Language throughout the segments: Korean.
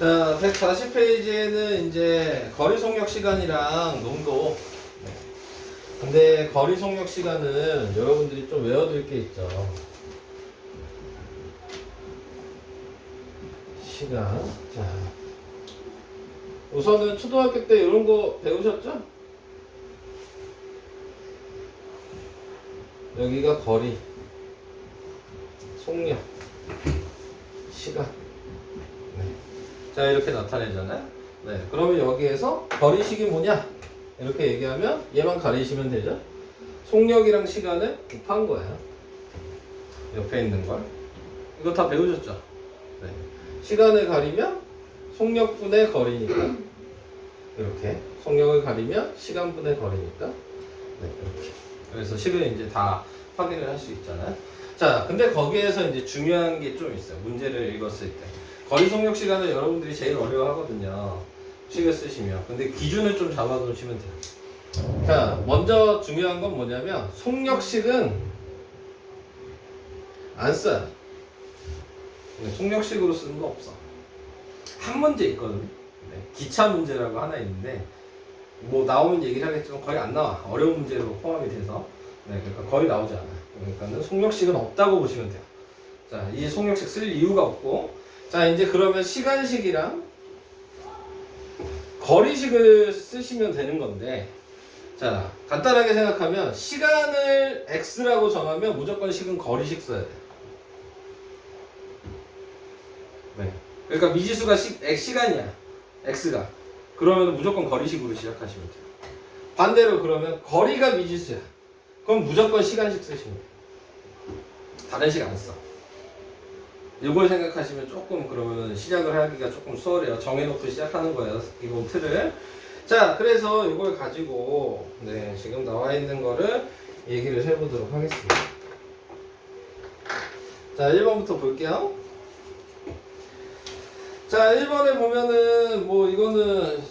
자, 140페이지에는 이제 거리 속력 시간이랑 농도. 네. 근데 거리 속력 시간은 여러분들이 좀 외워둘 게 있죠. 시간. 자, 우선은 초등학교 때 이런 거 배우셨죠? 여기가 거리, 속력, 시간. 네. 자, 이렇게 나타내잖아요. 네. 그러면 여기에서 거리식이 뭐냐? 이렇게 얘기하면 얘만 가리시면 되죠. 속력이랑 시간을 곱한 거예요. 옆에 있는 걸. 이거 다 배우셨죠? 네. 시간을 가리면 속력분의 거리니까. 이렇게. 속력을 가리면 시간분의 거리니까. 네, 이렇게. 그래서 식을 이제 다 확인을 할 수 있잖아요. 자, 근데 거기에서 이제 중요한 게 좀 있어요. 문제를 읽었을 때. 거리 속력 시간을 여러분들이 제일 어려워하거든요. 식을 쓰시면. 근데 기준을 좀 잡아두시면 돼요. 자, 먼저 중요한 건 뭐냐면 속력식은 안 써요. 속력식으로 쓰는 거 없어. 한 문제 있거든요. 네, 기차 문제라고 하나 있는데 뭐 나오면 얘기를 하겠지만 거의 안 나와. 어려운 문제로 포함이 돼서. 네, 그러니까 거의 나오지 않아요. 그러니까는 속력식은 없다고 보시면 돼요. 자, 이 속력식 쓸 이유가 없고. 자, 이제 그러면 시간식이랑 거리식을 쓰시면 되는 건데, 자, 간단하게 생각하면 시간을 x라고 정하면 무조건 식은 거리식 써야 돼요. 네. 그러니까 미지수가 시간이야. x가. 그러면 무조건 거리식으로 시작하시면 돼요. 반대로 그러면 거리가 미지수야. 그럼 무조건 시간식 쓰시면 돼요. 다른 식 안 써. 이걸 생각하시면 조금 그러면 시작을 하기가 조금 수월해요. 정해놓고 시작하는 거예요. 기본 틀을. 자, 그래서 이걸 가지고 네, 지금 나와 있는 거를 얘기를 해보도록 하겠습니다. 자, 1번부터 볼게요. 자, 1번에 보면은 뭐 이거는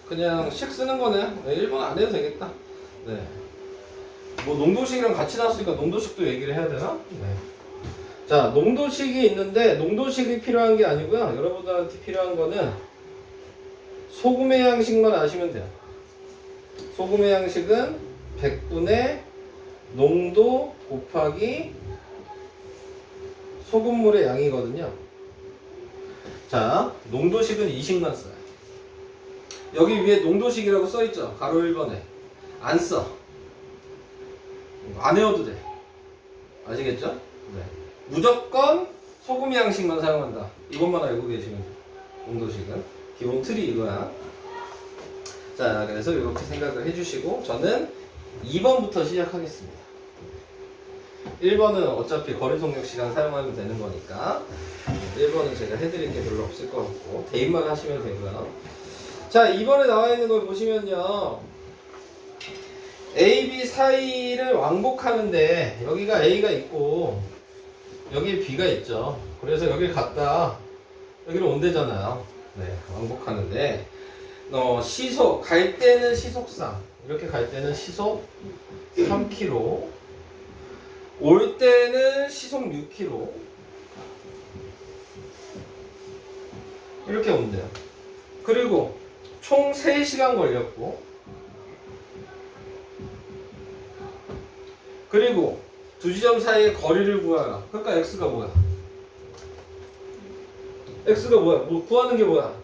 그냥 식 쓰는 거네요. 네, 1번 안 해도 되겠다. 네. 뭐 농도식이랑 같이 나왔으니까 농도식도 얘기를 해야 되나? 네. 자, 농도식이 있는데 농도식이 필요한 게 아니고요. 여러분들한테 필요한 거는 소금의 양식만 아시면 돼요. 소금의 양식은 100분의 농도 곱하기 소금물의 양이거든요. 자, 농도식은 20만 써요. 여기 위에 농도식이라고 써있죠? 가로 1번에. 안 써. 안 외워도 돼. 아시겠죠? 네. 무조건 소금 양식만 사용한다. 이것만 알고 계시면 돼요. 농도식은. 기본 틀이 이거야. 자, 그래서 이렇게 생각을 해주시고 저는 2번부터 시작하겠습니다. 1번은 어차피 거리 속력 시간 사용하면 되는 거니까 1번은 제가 해드릴 게 별로 없을 것 같고 대입만 하시면 되고요. 자, 2번에 나와 있는 걸 보시면요. A, B 사이를 왕복하는데 여기가 A가 있고 여기에 B가 있죠. 그래서 여기를 갔다 여기로 온대잖아요. 네, 왕복하는데 시속 갈 때는 시속상 이렇게 갈 때는 시속 3km 올 때는 시속 6km 이렇게 온대요. 그리고 총 3시간 걸렸고 그리고 두 지점 사이의 거리를 구하라. 그러니까 x가 뭐야? x가 뭐야? 뭐 구하는 게 뭐야?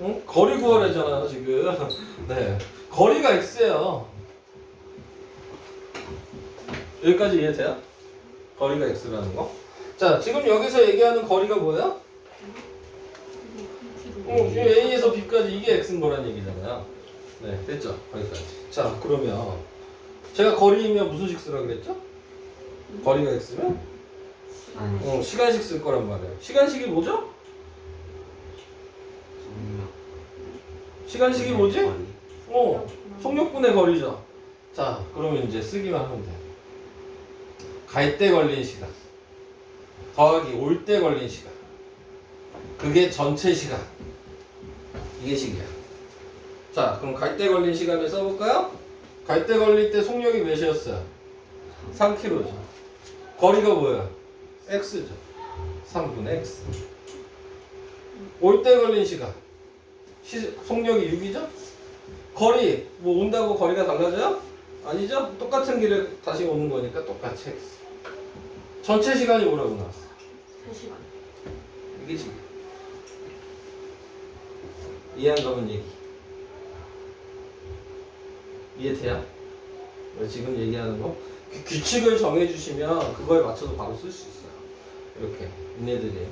응? 거리 구하라잖아요 지금. 네, 거리가 x예요. 여기까지 이해돼요? 거리가 x라는 거. 자, 지금 여기서 얘기하는 거리가 뭐야? A에서 B까지 이게 x인 거란 얘기잖아요. 네, 됐죠? 거기까지. 자, 그러면 제가 거리이면 무슨 식 쓰라 그랬죠? 거리가 x면? 시간식 쓸 거란 말이에요. 시간식이 뭐죠? 시간식이 뭐지? 속력분의 거리죠. 자, 그러면 이제 쓰기만 하면 돼요. 갈 때 걸린 시간 더하기 올 때 걸린 시간 그게 전체 시간 이게 식이야. 자, 그럼 갈 때 걸린 시간을 써볼까요? 갈 때 걸릴 때 속력이 몇이었어요? 3km죠. 거리가 뭐야? x죠. 3분의 x. 올 때 걸린 시간. 속력이 6이죠? 거리, 뭐 온다고 거리가 달라져요? 아니죠? 똑같은 길을 다시 오는 거니까 똑같이 x. 전체 시간이 뭐라고 나왔어? 3시간. 이게 지금 이해 안 가면 얘기. 이해돼요? 지금 얘기하는 거? 규칙을 정해주시면 그거에 맞춰서 바로 쓸 수 있어요. 이렇게 얘네들이.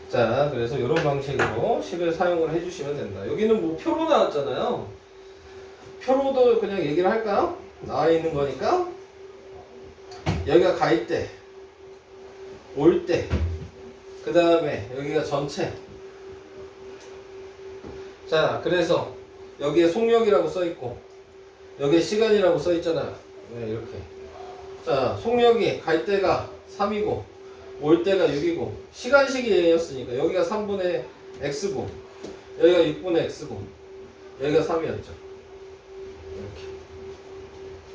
자, 그래서 이런 방식으로 식을 사용을 해주시면 된다. 여기는 뭐 표로 나왔잖아요. 표로도 그냥 얘기를 할까요? 나와 있는 거니까. 여기가 갈 때, 올 때, 그 다음에 여기가 전체. 자, 그래서 여기에 속력이라고 써있고 여기에 시간이라고 써있잖아요. 네, 이렇게. 자, 속력이 갈 때가 3이고 올 때가 6이고 시간식이 얘였으니까 여기가 3분의 x고 여기가 6분의 x고 여기가 3이었죠. 이렇게.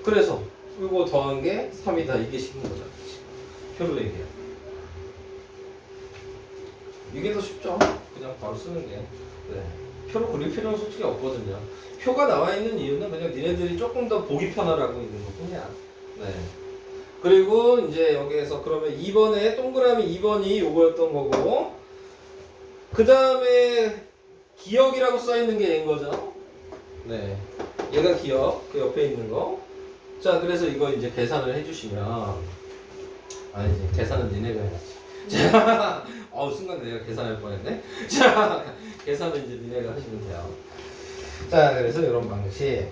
그래서 이거 더한 게 3이다. 이게 식인 거잖아. 표로 얘기해. 이게 더 쉽죠? 그냥 바로 쓰는 게. 네. 표로 그릴 필요는 솔직히 없거든요. 표가 나와 있는 이유는 그냥 니네들이 조금 더 보기 편하라고 있는 것 뿐이야. 네. 그리고 이제 여기에서 그러면 2번에 동그라미 2번이 요거였던 거고 그 다음에 기억이라고 써있는 게 얘인 거죠. 네. 얘가 기억, 그 옆에 있는 거. 자, 그래서 이거 이제 계산을 해주시면 아니지, 계산은 니네가 해야지. 자, 순간 내가 계산할 뻔했네. 자, 계산은 이제 니네가 하시면 돼요. 자, 그래서 이런 방식.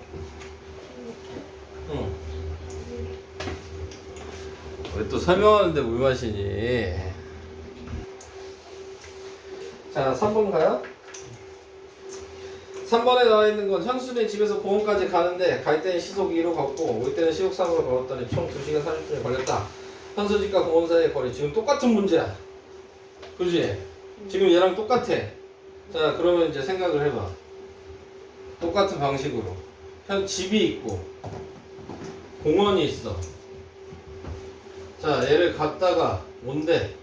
왜 또 설명하는데 물 마시니? 자, 3번 가요? 3번에 나와 있는 건 현수는 집에서 공원까지 가는데 갈 때는 시속 2로 걷고 올 때는 시속 3으로 걸었더니 총 2시간 30분이 걸렸다. 현수 집과 공원 사이의 거리. 지금 똑같은 문제야. 그지? 지금 얘랑 똑같아. 자, 그러면 이제 생각을 해봐. 똑같은 방식으로. 집이 있고 공원이 있어. 자, 얘를 갔다가 온대.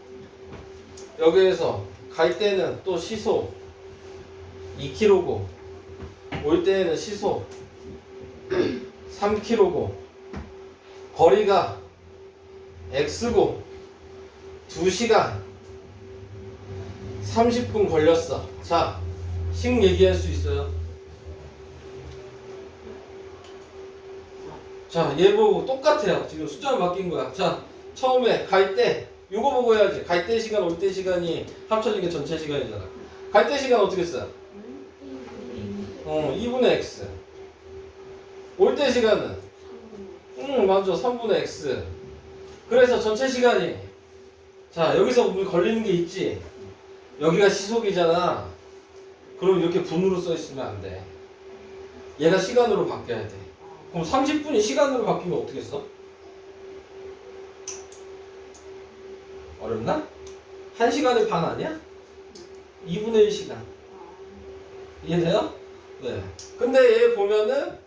여기에서 갈 때는 또 시속 2km고 올 때는 시속 3km고 거리가 x고 2시간 30분 걸렸어. 자, 식 얘기할 수 있어요? 자, 얘 보고 똑같아요. 지금 숫자만 바뀐 거야. 자, 처음에 갈 때 요거 보고 해야지. 갈 때 시간, 올 때 시간이 합쳐진 게 전체 시간이잖아. 갈 때 시간 어떻게 써? 2분의 x. 올 때 시간은? 맞아. 3분의 x. 그래서 전체 시간이 자, 여기서 우리 걸리는 게 있지. 여기가 시속이잖아. 그럼 이렇게 분으로 써 있으면 안 돼. 얘가 시간으로 바뀌어야 돼. 그럼 30분이 시간으로 바뀌면 어떻게 써? 어렵나? 1시간의 반 아니야? 2분의 1시간. 이해돼요? 네. 근데 얘 보면은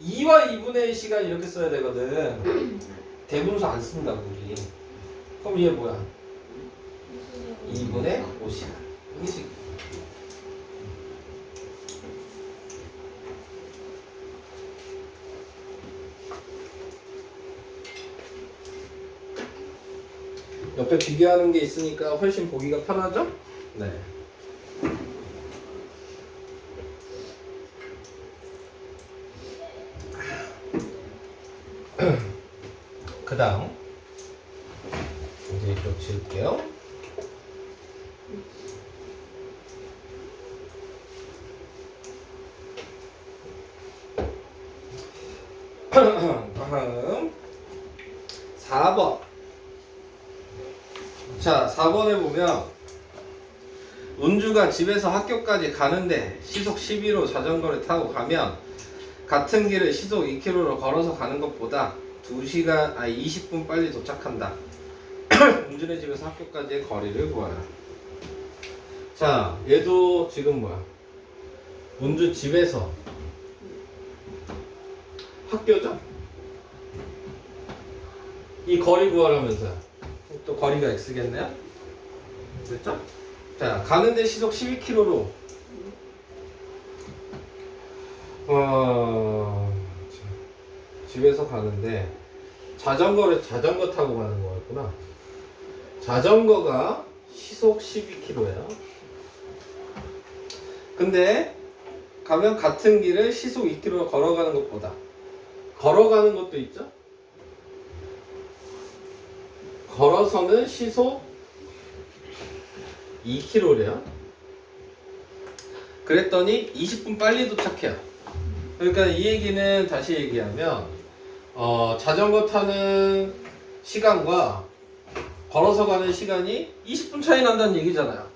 2와 2분의 1시간 이렇게 써야 되거든. 대분수 안 쓴다고 우리. 그럼 얘 뭐야? 2분의 5시간. 이게 식. 옆에 비교하는 게 있으니까 훨씬 보기가 편하죠? 네. 그 다음 이제 이쪽 지울게요. 다음 4번. 자, 4번에 보면 은주가 집에서 학교까지 가는데 시속 12로 자전거를 타고 가면 같은 길을 시속 2km로 걸어서 가는 것보다 20분 빨리 도착한다. 은주네 집에서 학교까지의 거리를 구하라. 자, 얘도 지금 뭐야? 은주 집에서 학교죠? 이 거리 구하라면서요. 또 거리가 x겠네요? 됐죠? 자, 가는데 시속 12km로 집에서 가는데 자전거 타고 가는 거였구나. 자전거가 시속 12km야. 근데 가면 같은 길을 시속 2km 걸어가는 것보다 걸어가는 것도 있죠. 걸어서는 시속 2km래요. 그랬더니 20분 빨리 도착해요. 그러니까 이 얘기는 다시 얘기하면 자전거 타는 시간과 걸어서 가는 시간이 20분 차이 난다는 얘기잖아요.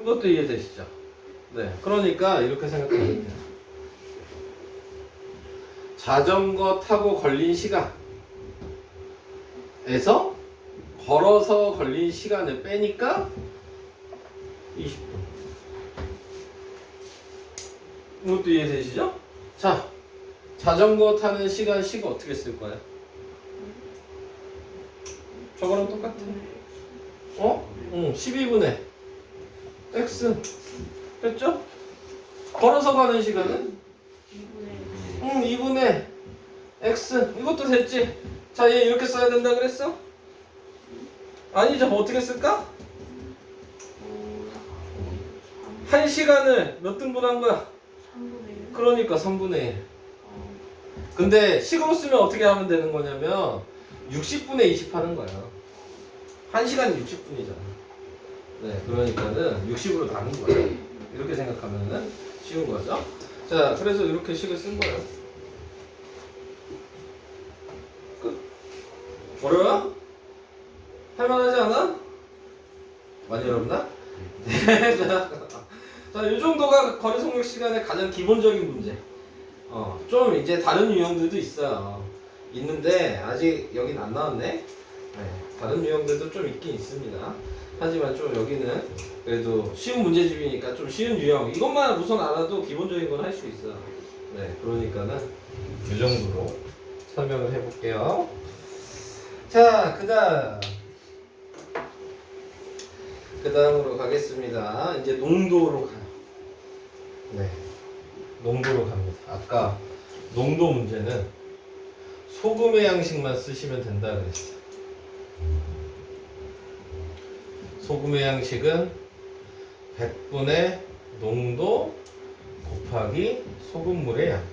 이것도 이해되시죠? 네, 그러니까 이렇게 생각하면 돼요. 자전거 타고 걸린 시간에서 걸어서 걸린 시간을 빼니까 20분. 이것도 이해되시죠? 자, 자전거 타는 시간 식을 어떻게 쓸 거야? 저거랑 똑같아. 12분의 x. 됐죠? 걸어서 가는 시간은? 2분의 x. 이것도 됐지? 자, 얘 이렇게 써야 된다 그랬어? 아니죠. 어떻게 쓸까? 1시간을 몇 등분한 거야? 3분의 1. 그러니까 3분의 1. 근데 식으로 쓰면 어떻게 하면 되는 거냐면 60분의 20 하는 거야. 1시간이 60분이잖아. 네, 그러니까는 60으로 나눈 거야. 이렇게 생각하면은 쉬운 거죠. 자, 그래서 이렇게 식을 쓴 거예요. 끝. 어려워? 할만하지 않아? 많이 어렵나? 네. 자, 이 정도가 거리 속력 시간의 가장 기본적인 문제. 좀 이제 다른 유형들도 있어요. 있는데 아직 여긴 안 나왔네. 네, 다른 유형들도 좀 있긴 있습니다. 하지만 좀 여기는 그래도 쉬운 문제집이니까 좀 쉬운 유형. 이것만 우선 알아도 기본적인 건 할 수 있어요. 네, 그러니까는 이 정도로 설명을 해볼게요. 자, 그다음으로 가겠습니다. 이제 농도로 가요. 네, 농도로 갑니다. 아까 농도 문제는 소금의 양식만 쓰시면 된다 그랬어요. 소금의 양식은 100분의 농도 곱하기 소금물의 양.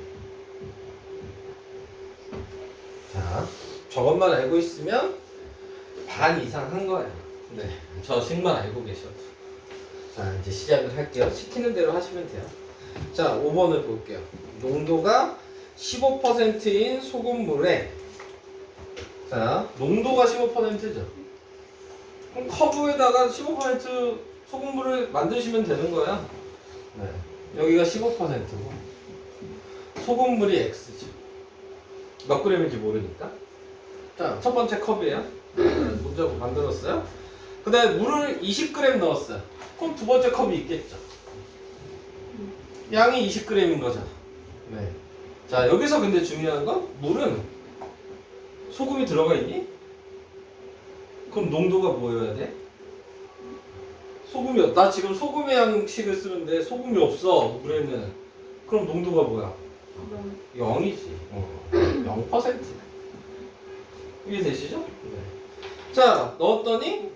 자, 저것만 알고 있으면 반 이상 한 거예요. 네, 저 식만 알고 계셔도. 자, 이제 시작을 할게요. 시키는 대로 하시면 돼요. 자, 5번을 볼게요. 농도가 15%인 소금물에, 자, 농도가 15%죠. 그럼 커브에다가 15% 소금물을 만드시면 되는 거야. 네, 여기가 15%고 소금물이 X죠. 몇 그램인지 모르니까. 자, 첫 번째 컵이에요. 문제 만들었어요. 그 다음에 물을 20g 넣었어요. 그럼 두 번째 컵이 있겠죠. 양이 20g인 거죠. 네. 자, 여기서 근데 중요한 건 물은 소금이 들어가 있니? 그럼 농도가 뭐여야 돼? 소금이 나 지금 소금의 양식을 쓰는데 소금이 없어 물에는. 그럼 농도가 뭐야? 0이지. 0%. 이게 되시죠? 네. 자, 넣었더니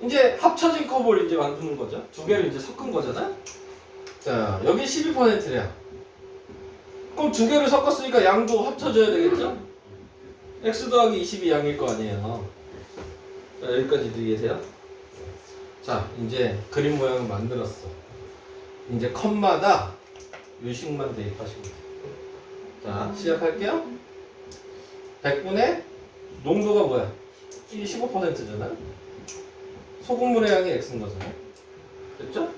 이제 합쳐진 컵을 이제 만드는 거죠. 두 개를 이제 섞은 거잖아. 자, 여기 12%래요. 그럼 두 개를 섞었으니까 양도 합쳐져야 되겠죠? x 더하기 20이 양일 거 아니에요. 자, 여기까지도 이해돼요? 자, 이제 그림 모양을 만들었어. 이제 컵마다 요식만 대입하시면 돼요. 자, 시작할게요. 100분의 농도가 뭐야? 이게 15%잖아. 소금물의 양이 x인 거잖아. 됐죠?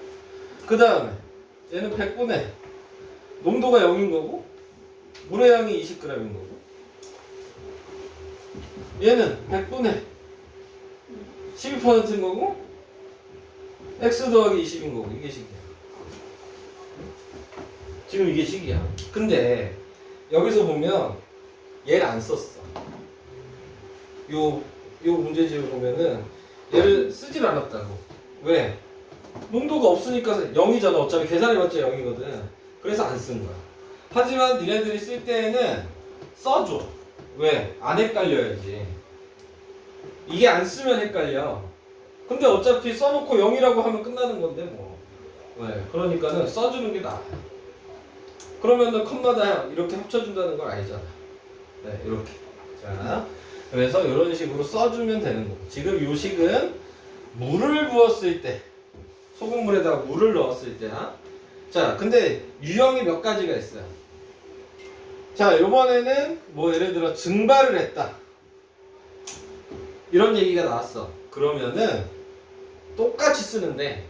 그 다음에 얘는 100분의 농도가 0인 거고 물의 양이 20g인 거고, 얘는 100분의 12%인 거고 x 더하기 20인 거고. 이게 식이야. 지금 이게 식이야. 근데 여기서 보면 얘를 안 썼어. 요 문제집을 보면은 얘를 쓰질 않았다고. 왜? 농도가 없으니까 0이잖아. 어차피 계산해봤자 0이거든. 그래서 안 쓴 거야. 하지만 니네들이 쓸 때에는 써줘. 왜? 안 헷갈려야지. 이게 안 쓰면 헷갈려. 근데 어차피 써놓고 0이라고 하면 끝나는 건데 뭐. 네, 그러니까는 써주는 게 나아요. 그러면은 컴마다 이렇게 합쳐준다는 걸 알잖아. 네, 이렇게. 자, 그래서 이런 식으로 써주면 되는 거고. 지금 요 식은 물을 부었을 때, 소금물에다가 물을 넣었을 때야. 자, 근데 유형이 몇 가지가 있어요. 자, 요번에는 뭐 예를 들어 증발을 했다. 이런 얘기가 나왔어. 그러면은 똑같이 쓰는데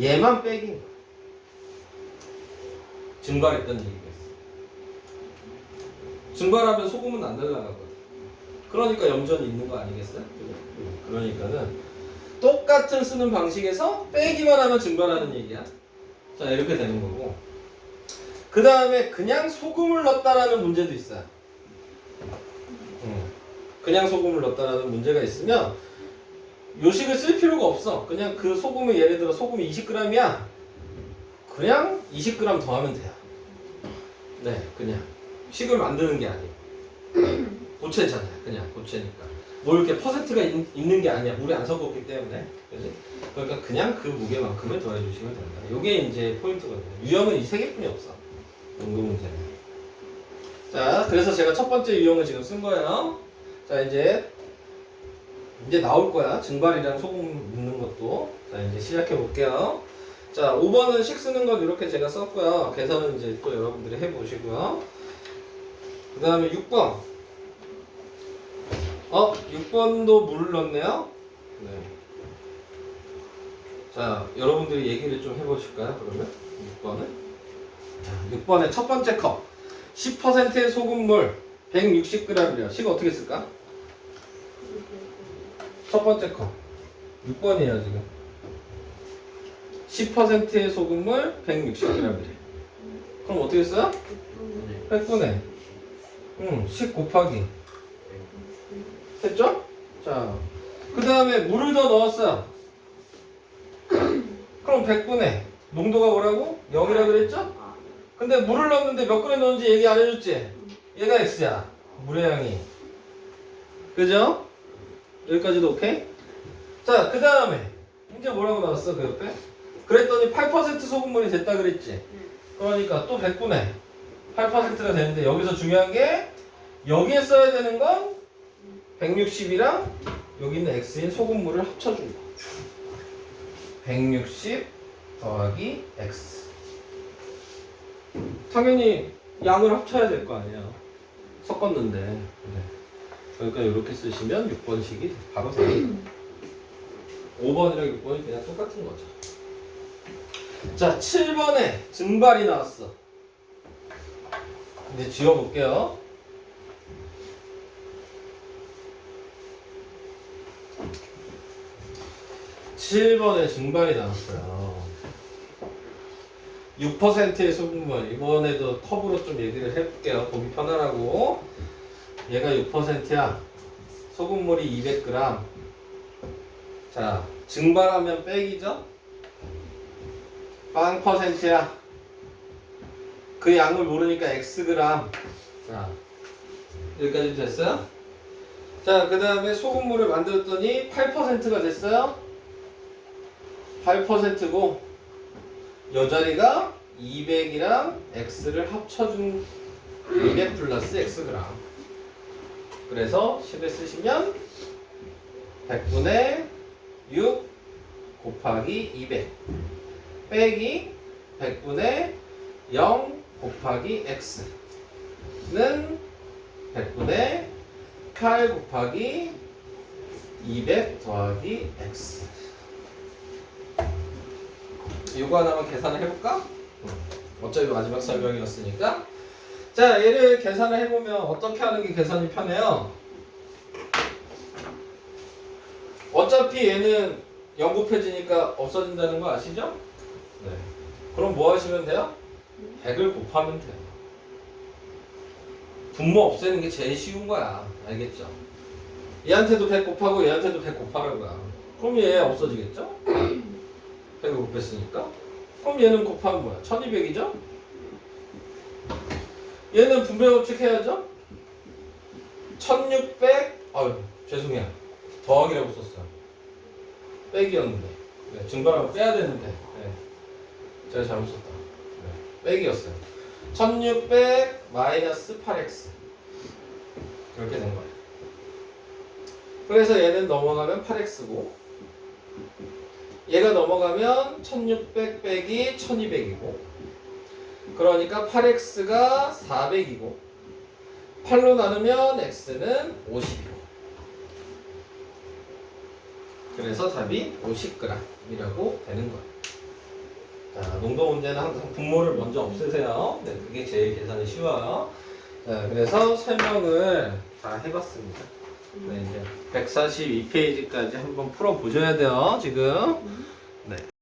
얘만 빼긴 거야. 증발했다는 얘기가 있어. 증발하면 소금은 안 날라가거든. 그러니까 염전이 있는 거 아니겠어요? 그러니까는 똑같은 쓰는 방식에서 빼기만 하면 증발하는 얘기야. 자, 이렇게 되는 거고. 그 다음에 그냥 소금을 넣었다라는 문제도 있어요. 그냥 소금을 넣었다라는 문제가 있으면 요식을 쓸 필요가 없어. 그냥 그 소금을 예를 들어 소금이 20g이야. 그냥 20g 더하면 돼요. 네, 그냥 식을 만드는 게 아니고 고체잖아요. 그냥 고체니까 뭐 이렇게 퍼센트가 있는 게 아니야. 물에 안 섞었기 때문에. 그지? 그러니까 그냥 그 무게만큼을 더해주시면 된다. 이게 이제 포인트거든요. 유형은 이 세 개뿐이 없어. 연구 문제는. 자, 그래서 제가 첫 번째 유형을 지금 쓴 거예요. 자, 이제 나올 거야. 증발이랑 소금 넣는 것도. 자, 이제 시작해 볼게요. 자, 5번은 식 쓰는 건 이렇게 제가 썼고요. 계산은 이제 또 여러분들이 해 보시고요. 그 다음에 6번. 6번도 물을 넣네요. 네. 자, 여러분들이 얘기를 좀 해보실까요? 그러면 6번은? 자, 6번의 첫 번째 컵. 10%의 소금물 160g이래요. 식 어떻게 쓸까? 첫 번째 컵 6번이에요 지금. 10%의 소금물 160g이래. 그럼 어떻게 써요? 100분의 10 곱하기 됐죠? 자, 그 다음에 물을 더 넣었어요. 그럼 100분의 농도가 뭐라고? 0이라 그랬죠? 근데 물을 넣었는데 몇 그램 넣었는지 얘기 안 해줬지? 얘가 X야. 물의 양이. 그죠? 여기까지도 오케이? 자, 그 다음에 이제 뭐라고 나왔어 그 옆에? 그랬더니 8% 소금물이 됐다 그랬지? 그러니까 또 100분의 8%가 되는데 여기서 중요한 게 여기에 써야 되는 건 160이랑 여기 있는 X인 소금물을 합쳐준 거. 160 더하기 X. 당연히 양을 합쳐야 될 거 아니에요. 섞었는데. 네. 그러니까 이렇게 쓰시면 6번식이 바로 됩니다. 5번이랑 6번이 그냥 똑같은 거죠. 자, 7번에 증발이 나왔어. 이제 지워볼게요. (7번에) 증발이 나왔어요. 6%의 소금물. 이번에도 컵으로 좀 얘기를 해볼게요. 보기 편하라고. 얘가 6%야. 소금물이 200g. 자, 증발하면 빼기죠? 빵 %야. 그 양을 모르니까 Xg. 자, 여기까지 됐어요? 자, 그 다음에 소금물을 만들었더니 8%가 됐어요? 8%고 요 자리가 200이랑 X를 합쳐준 200 플러스 Xg. 그래서 10에 쓰시면 100분의 6 곱하기 200 빼기 100분의 0 곱하기 X는 100분의 8 곱하기 200 더하기 X. 이거 하나만 계산을 해볼까? 어차피 마지막 설명이었으니까. 자, 얘를 계산을 해보면 어떻게 하는 게 계산이 편해요? 어차피 얘는 0 곱해지니까 없어진다는 거 아시죠? 네. 그럼 뭐 하시면 돼요? 100을 곱하면 돼요. 분모 없애는 게 제일 쉬운 거야. 알겠죠? 얘한테도 100 곱하고 얘한테도 100 곱하는 거야. 그럼 얘 없어지겠죠? 곱했으니까. 그럼 얘는 곱하면 뭐야? 1200이죠? 얘는 분배 법칙 해야죠? 1600, 아유, 죄송해요. 더하기라고 썼어요. 빼기였는데. 네, 증발하면 빼야 되는데. 네, 제가 잘못 썼다. 네, 빼기였어요. 1600 마이너스 8x. 이렇게 된 거예요. 그래서 얘는 넘어가면 8x고, 얘가 넘어가면 1600 빼기 1200이고, 그러니까 8x가 400이고, 8로 나누면 x는 50이고, 그래서 답이 50g이라고 되는 거예요. 자, 농도 문제는 항상 분모를 먼저 없애세요. 네, 그게 제일 계산이 쉬워요. 자, 그래서 설명을 다 해봤습니다. 네, 이제 142페이지까지 한번 풀어보셔야 돼요, 지금. 네.